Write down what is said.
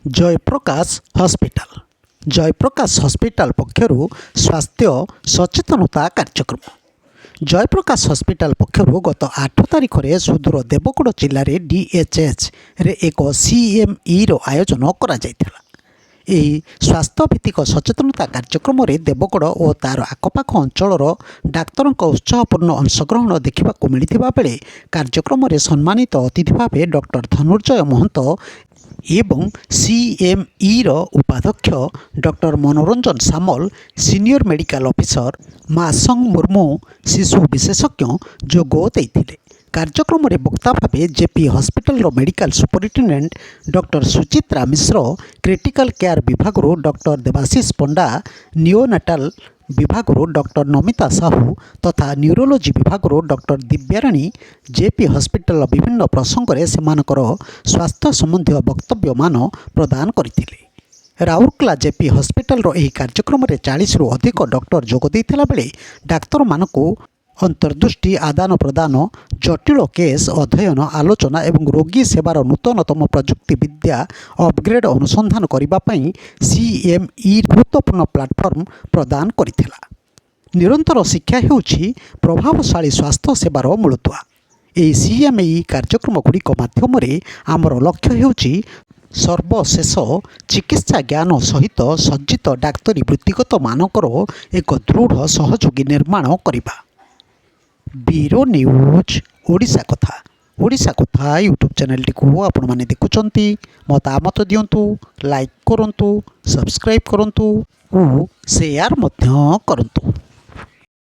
Jayaprakash hospital Jayaprakash hospital पक्षर स्वास्थ्य सचेतनता कार्यक्रम Jayaprakash hospital पक्षर गत 8 तारिख में सुदूर देवगढ़ जिले में डीएचएच रे एक सीएमई रो आयोजन करा जायथिला। एही स्वास्थ्य भित्तिक सचेतनता कार्यक्रम में देवगढ़ और तार आखपाख अंचल डाक्तर उत्साहपूर्ण अंशग्रहण देखा मिलता बेले कार्यक्रम में सम्मानित अतिथि भाव डॉक्टर धनुर्जय महंत एवं सीएमई रो उपाध्यक्ष doctor Manoranjan Samal senior medical officer Masang Murmu शिशु विशेषज्ञ जोग देते। कार्यक्रम में वक्ता भाव JP hospital medical superintendent doctor Suchitra Mishra, critical care विभाग डॉक्टर देवाशीष पंडा, नियोनाटाल विभाग डॉक्टर नमिता साहू तथा न्यूरोलोजी विभाग डॉक्टर दिव्याराणी जेपी हॉस्पिटल विभिन्न प्रसंग में सेमानकर स्वास्थ्य संबंधी वक्तव्य मान प्रदान करथिले। राउरकेला जेपी हॉस्पिटल यह कार्यक्रम में 40 रु अधिक डॉक्टर जोग देथिला बेले डाक्तर मानकु अंतर्दृष्टि आदान प्रदान, जटिल केस अध्ययन आलोचना एवं रोगी सेवार नूतनतम प्रजुक्ति विद्या अपग्रेड अनुसंधान करने सीएमई गुरुत्वपूर्ण प्लाटफर्म प्रदान करथिला। निरंतर शिक्षा हेउछि प्रभावशाली स्वास्थ्य सेवार मूलतुआ। एही सीएमई कार्यक्रम गुड़िक माध्यम आमर लक्ष्य हेउछि सर्वशेष चिकित्सा ज्ञान सहित सज्जित डाक्तरी वृत्तिगत मानकर एक दृढ़ सहयोगी निर्माण करबा। ब्यूरो न्यूज ओडिशा कथा यूट्यूब चैनल टी को आपण माने देखुचंती, मतामत दियंतु, लाइक करंतु, सब्सक्राइब करंतु और शेयर मध्य करंतु।